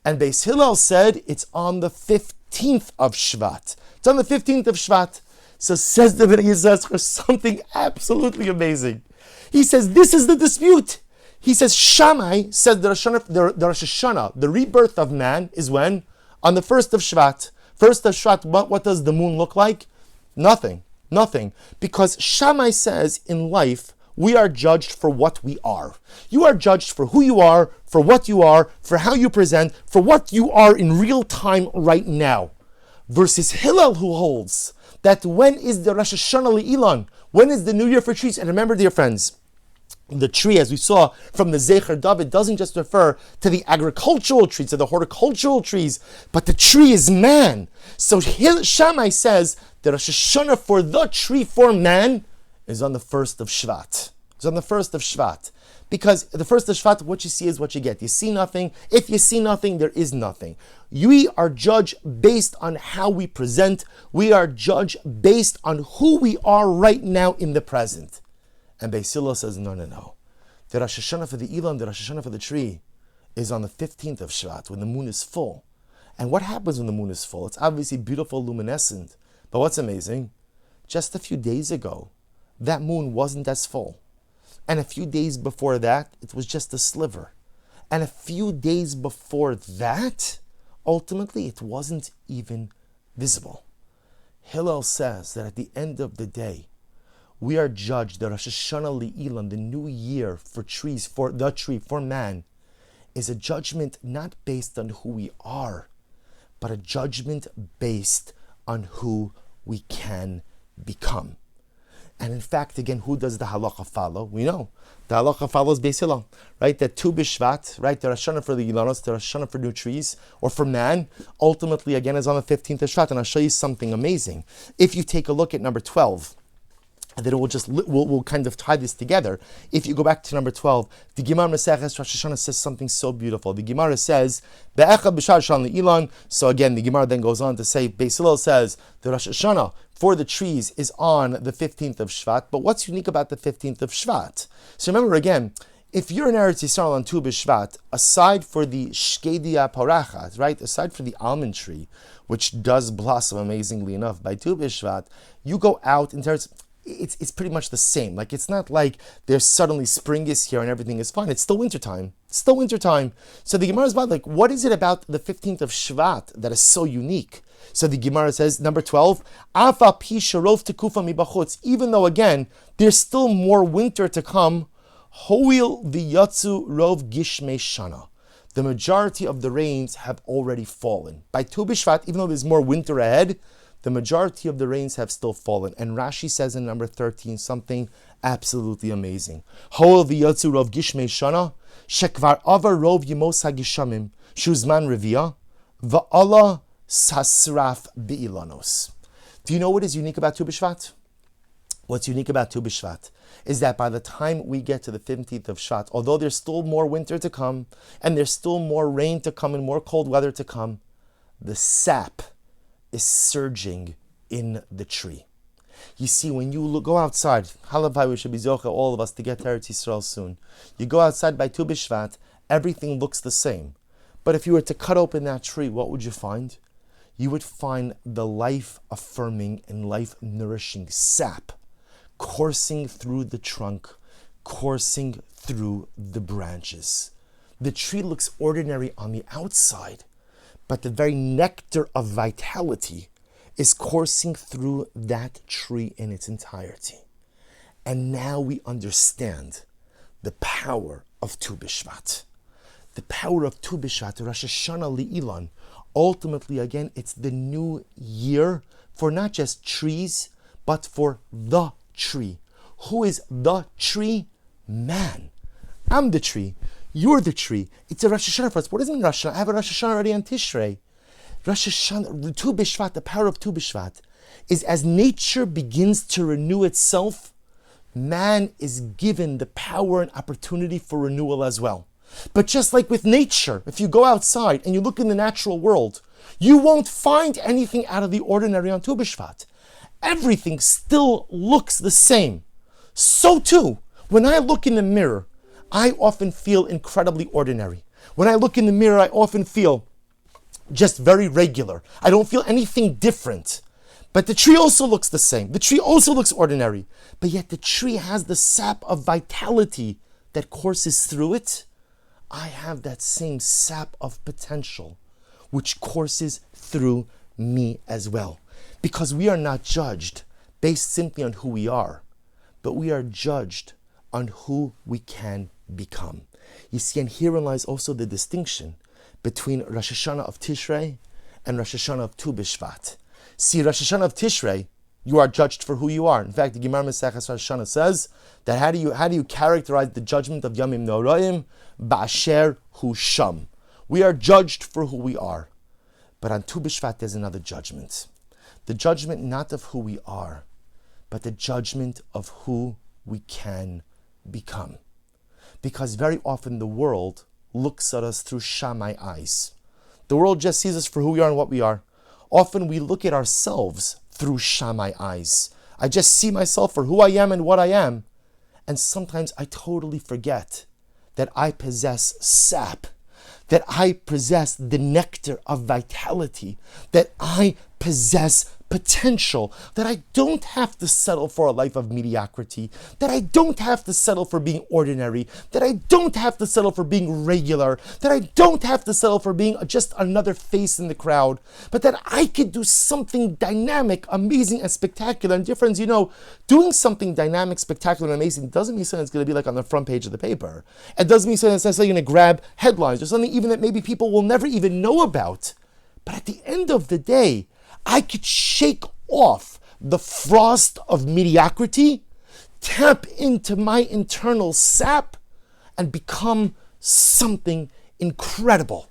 and Beis Hillel said it's on the 15th of Shvat. It's on the 15th of Shvat. So says the Bnei Yissaschar something absolutely amazing. He says this is the dispute. He says Shammai says the Rosh Hashanah, the rebirth of man is when? On the 1st of Shvat. 1st of Shvat, what does the moon look like? Nothing. Because Shammai says in life, we are judged for what we are. You are judged for who you are, for what you are, for how you present, for what you are in real time right now. versus Hillel, who holds that when is the Rosh Hashanah Le'ilan? When is the New Year for trees? And remember, dear friends, the tree, as we saw from the Zecher David, doesn't just refer to the agricultural trees, to the horticultural trees, but the tree is man. So Shammai says that Rosh Hashanah for the tree for man is on the 1st of Shvat. It's on the 1st of Shvat. Because the 1st of Shvat, what you see is what you get. You see nothing. If you see nothing, there is nothing. We are judged based on how we present. We are judged based on who we are right now in the present. And Beis Hillel says, no. The Rosh Hashanah for the Ilan, the Rosh Hashanah for the tree, is on the 15th of Shvat, when the moon is full. And what happens when the moon is full? It's obviously beautiful, luminescent. But what's amazing? Just a few days ago, that moon wasn't as full. And a few days before that, it was just a sliver. And a few days before that, ultimately, it wasn't even visible. Hillel says that at the end of the day, we are judged, the Rosh Hashanah Le'ilan, the new year for trees, for the tree, for man, is a judgment not based on who we are, but a judgment based on who we can become. And in fact, again, who does the halacha follow? We know. The halacha follows Beis Hillel, right? That Tu B'Shvat, right? The Rosh Hashanah for the Ilanos, the Rosh Hashanah for new trees, or for man, ultimately, again, is on the 15th of Shvat. And I'll show you something amazing. If you take a look at number 12, and then we'll kind of tie this together. If you go back to number 12, the Gemara Maseches Rosh Hashanah says something so beautiful. The Gemara says, Be'echad b'shar Hashanah le'ilan. So again, the Gemara then goes on to say, Beis Hillel says, the Rosh Hashanah for the trees is on the 15th of Shvat. But what's unique about the 15th of Shvat? So remember again, if you're in Eretz Yisrael on Tu B'Shvat, aside for the Shkedia Parachat, right, aside for the almond tree, which does blossom amazingly enough by Tu B'Shvat, you go out in terms. It's pretty much the same. Like, it's not like there's suddenly spring is here and everything is fine. It's still wintertime. So the Gemara is about, like, what is it about the 15th of Shvat that is so unique? So the Gemara says, number 12, Afa pi sharov tekufa mibachutz. Even though, again, there's still more winter to come, hoil v'yatzu rov gishmei shana. The majority of the rains have already fallen. By Tu B'Shvat, even though there's more winter ahead, the majority of the rains have still fallen. And Rashi says in number 13 something absolutely amazing. Ho'el v'yotzu rov gishmei shana, shekvar avar rov yemos hagishamim, shuzman revia, va'ala sasraf bi'ilanos. Do you know what is unique about Tu B'Shvat? What's unique about Tu B'Shvat is that by the time we get to the 15th of Shvat, although there's still more winter to come, and there's still more rain to come and more cold weather to come, the sap is surging in the tree. You see, when you go outside, halavai, we should be zocha, all of us, to get to Eretz Yisrael soon. You go outside by Tu B'Shvat, everything looks the same. But if you were to cut open that tree, what would you find? You would find the life-affirming and life-nourishing sap coursing through the trunk, coursing through the branches. The tree looks ordinary on the outside, but the very nectar of vitality is coursing through that tree in its entirety. And now we understand the power of Tu B'Shvat. The power of Tu B'Shvat, Rosh Hashanah Le'ilan. Ultimately, again, it's the new year for not just trees, but for the tree. Who is the tree? Man. I'm the tree. You're the tree. It's a Rosh Hashanah for us. What does it mean Rosh Hashanah? I have a Rosh Hashanah already on Tishrei. Rosh Hashanah, Tu B'Shvat, the power of Tu B'Shvat, is as nature begins to renew itself, man is given the power and opportunity for renewal as well. But just like with nature, if you go outside and you look in the natural world, you won't find anything out of the ordinary on Tu B'Shvat. Everything still looks the same. So too, when I look in the mirror, I often feel incredibly ordinary. When I look in the mirror, I often feel just very regular. I don't feel anything different. But the tree also looks the same. The tree also looks ordinary. But yet the tree has the sap of vitality that courses through it. I have that same sap of potential which courses through me as well. Because we are not judged based simply on who we are, but we are judged on who we can become. You see, and herein lies also the distinction between Rosh Hashanah of Tishrei and Rosh Hashanah of Tu B'Shvat. See, Rosh Hashanah of Tishrei, you are judged for who you are. In fact, the Gemara Maseches Rosh Hashanah says that how do you characterize the judgment of Yamim Noraim? Ba'asher hu sham. We are judged for who we are. But on Tu B'Shvat there's another judgment. The judgment not of who we are, but the judgment of who we can become. Because very often the world looks at us through Shammai eyes. The world just sees us for who we are and what we are. Often we look at ourselves through Shammai eyes. I just see myself for who I am and what I am. And sometimes I totally forget that I possess sap, that I possess the nectar of vitality, that I possess potential, that I don't have to settle for a life of mediocrity, that I don't have to settle for being ordinary, that I don't have to settle for being regular, that I don't have to settle for being just another face in the crowd, but that I could do something dynamic, amazing, and spectacular. And difference, doing something dynamic, spectacular, and amazing doesn't mean something that's going to be like on the front page of the paper. It doesn't mean something that's necessarily going to grab headlines or something even that maybe people will never even know about. But at the end of the day, I could shake off the frost of mediocrity, tap into my internal sap, and become something incredible.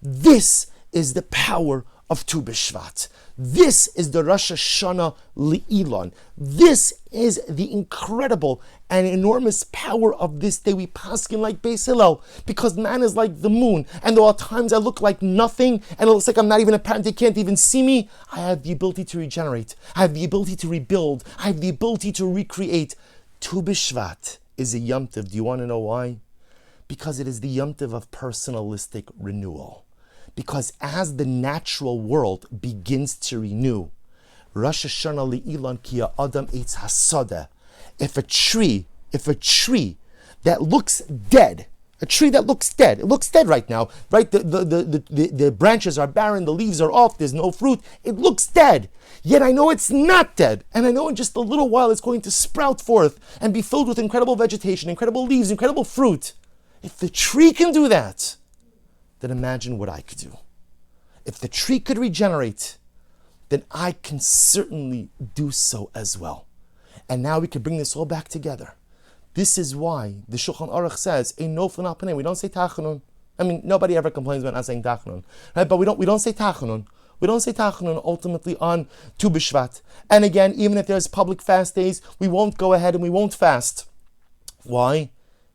This is the power of Tu B'Shvat. This is the Rosh Hashanah Le'ilon. This is the incredible and enormous power of this day. We paskin like Beis Hillel, because man is like the moon, and there are times I look like nothing, and it looks like I'm not even apparent, they can't even see me. I have the ability to regenerate. I have the ability to rebuild. I have the ability to recreate. Tu B'Shvat is a Yom Tov. Do you want to know why? Because it is the Yom Tov of personalistic renewal. Because as the natural world begins to renew, Rosh Hashanah Le'ilon ki ha'adam eitz hasada. If a tree that looks dead, it looks dead right now, right? The branches are barren, the leaves are off, there's no fruit, it looks dead. Yet I know it's not dead, and I know in just a little while it's going to sprout forth and be filled with incredible vegetation, incredible leaves, incredible fruit. If the tree can do that, then imagine what I could do. If the tree could regenerate, then I can certainly do so as well. And now we can bring this all back together. This is why the Shulchan Aruch says, "Ein nofel al panei." We don't say tachanun. I mean, nobody ever complains about not saying tachanun, right? But we don't say tachanun. We don't say tachanun ultimately on Tu B'Shvat. And again, even if there's public fast days, we won't go ahead and we won't fast. Why?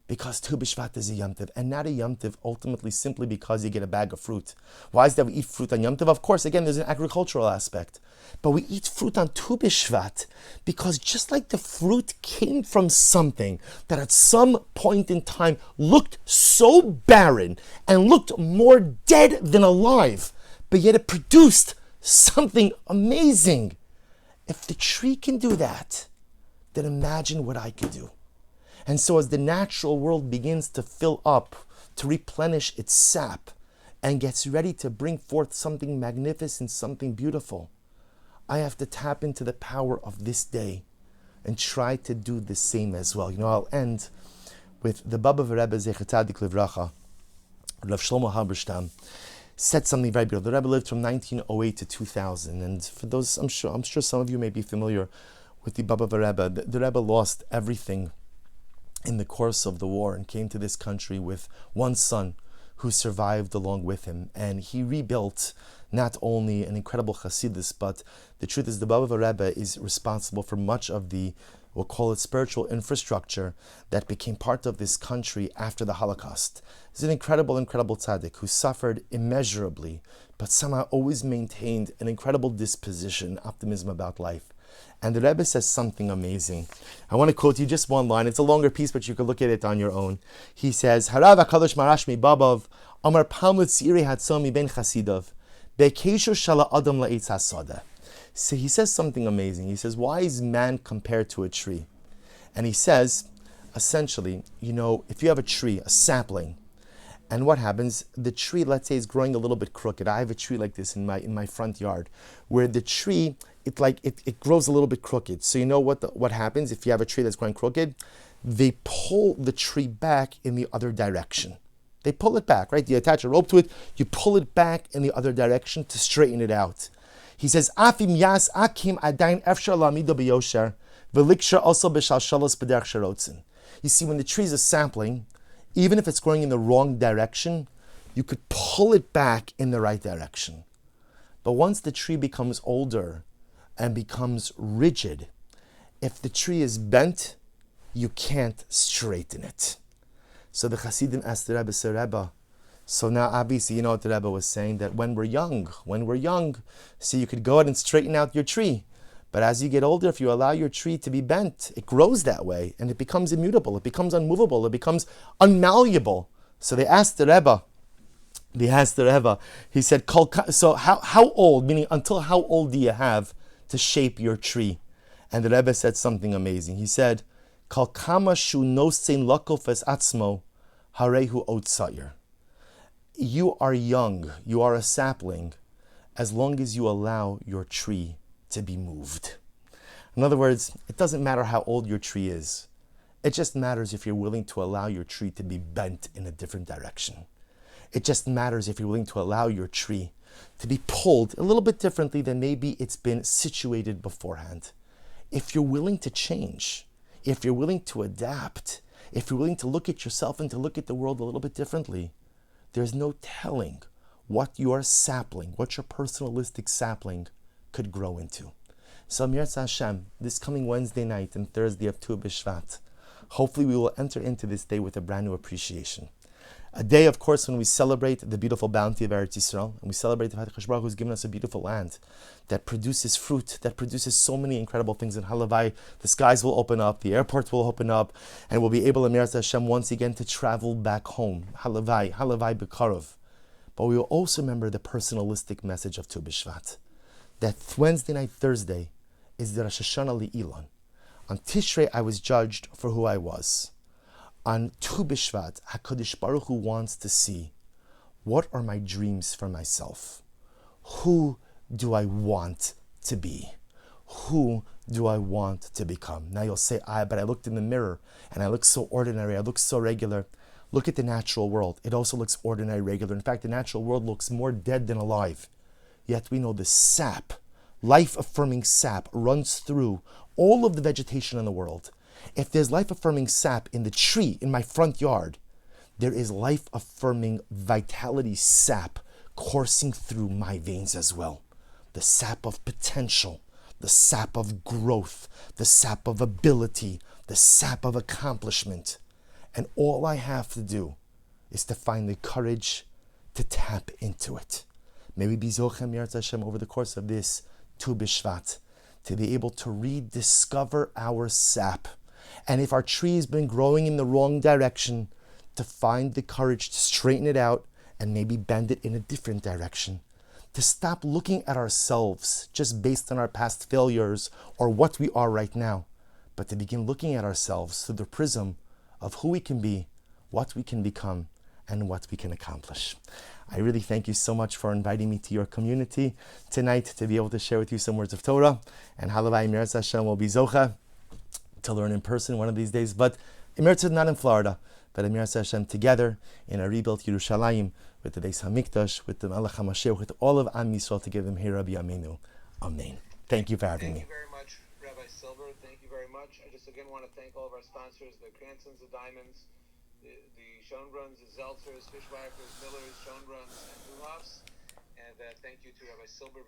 Because Tu B'Shvat is a Yom Tov, and not a Yom Tov ultimately simply because you get a bag of fruit. Why is that we eat fruit on Yom Tov? Of course, again, there's an agricultural aspect. But we eat fruit on Tu B'Shvat because just like the fruit came from something that at some point in time looked so barren and looked more dead than alive, but yet it produced something amazing. If the tree can do that, then imagine what I could do. And so as the natural world begins to fill up, to replenish its sap, and gets ready to bring forth something magnificent, something beautiful, I have to tap into the power of this day and try to do the same as well. I'll end with the Baba Rebbe Zecher Tzadik Livracha, Rav Shlomo Halberstam, said something very beautiful. The Rebbe lived from 1908 to 2000, and for those, I'm sure some of you may be familiar with the Baba Rebbe. The Rebbe lost everything in the course of the war and came to this country with one son who survived along with him. And he rebuilt not only an incredible Hasidus, but the truth is the Baba Rebbe is responsible for much of the, we'll call it spiritual infrastructure that became part of this country after the Holocaust. He's an incredible, incredible tzaddik who suffered immeasurably, but somehow always maintained an incredible disposition, optimism about life. And the Rebbe says something amazing. I want to quote you just one line. It's a longer piece, but you can look at it on your own. He says, Harav HaKadosh Marash Mi Babav, Amar Pamut Tzirei Hatzomi Ben Chasidov, Be'keishu Shala Adam La'etz HaSada. So he says something amazing. He says, why is man compared to a tree? And he says, essentially, if you have a tree, a sapling, and what happens? The tree, let's say, is growing a little bit crooked. I have a tree like this in my front yard, where the tree, it grows a little bit crooked. So you know what happens if you have a tree that's growing crooked? They pull the tree back in the other direction. They pull it back, right? You attach a rope to it, you pull it back in the other direction to straighten it out. He says, Afim yas akim adain efshar lamido biyosher, v'liksher also b'shalshalos b'derech sherotzin. You see, when the tree is a sapling, even if it's growing in the wrong direction, you could pull it back in the right direction. But once the tree becomes older and becomes rigid, if the tree is bent, you can't straighten it. So the Hasidim asked the Rebbe, so Rebbe, so now obviously you know what the Rebbe was saying, that when we're young, so you could go ahead and straighten out your tree. But as you get older, if you allow your tree to be bent, it grows that way and it becomes immutable, it becomes unmovable, it becomes unmalleable. So they asked the Rebbe, he said, so how old, meaning until how old do you have to shape your tree? And the Rebbe said something amazing. He said, Kal kama shu nosein lakov es atzmo, harehu ot sayer. You are young, you are a sapling, as long as you allow your tree to be moved. In other words, it doesn't matter how old your tree is. It just matters if you're willing to allow your tree to be bent in a different direction. It just matters if you're willing to allow your tree to be pulled a little bit differently than maybe it's been situated beforehand. If you're willing to change, if you're willing to adapt, if you're willing to look at yourself and to look at the world a little bit differently, there's no telling what your sapling, what your personalistic sapling could grow into. So Mirz Hashem, this coming Wednesday night and Thursday of Tu B'Shvat, hopefully we will enter into this day with a brand new appreciation. A day, of course, when we celebrate the beautiful bounty of Eretz Yisrael, and we celebrate the fact that Baruch Hu has given us a beautiful land that produces fruit, that produces so many incredible things. In Halavai, the skies will open up, the airport will open up, and we'll be able, Mirz Hashem, once again to travel back home. Halavai B'Karov. But we will also remember the personalistic message of Tu B'Shvat. That Wednesday night, Thursday, is the Rosh Hashanah Li'ilon. On Tishrei, I was judged for who I was. On Tu B'Shvat, HaKadosh Baruch Hu wants to see, what are my dreams for myself? Who do I want to be? Who do I want to become? Now you'll say, but I looked in the mirror and I look so ordinary, I look so regular. Look at the natural world. It also looks ordinary, regular. In fact, the natural world looks more dead than alive. Yet we know the sap, life-affirming sap, runs through all of the vegetation in the world. If there's life-affirming sap in the tree in my front yard, there is life-affirming vitality sap coursing through my veins as well. The sap of potential, the sap of growth, the sap of ability, the sap of accomplishment. And all I have to do is to find the courage to tap into it. May we be Zochem Mirz Hashem over the course of this Tu B'Shvat to be able to rediscover our sap. And if our tree has been growing in the wrong direction, to find the courage to straighten it out and maybe bend it in a different direction. To stop looking at ourselves just based on our past failures or what we are right now, but to begin looking at ourselves through the prism of who we can be, what we can become, and what we can accomplish. I really thank you so much for inviting me to your community tonight to be able to share with you some words of Torah. And Halavai Mirz Hashem will be Zocha to learn in person one of these days. But Mirz not in Florida, but Mirz Hashem together in a rebuilt Yerushalayim with the Beis HaMikdash, with the Melech HaMashiach, with all of Am Yisrael to give them Hira B'Yameinu. Amen. Thank you for having me. Thank you very much, Rabbi Silver. Thank you very much. I just again want to thank all of our sponsors, the Cransons, the Diamonds, the Schoenbruns, the Zeltzers, Fishwhackers, Millers, Schoenbruns, and Duhofs. And thank you to Rabbi Silver.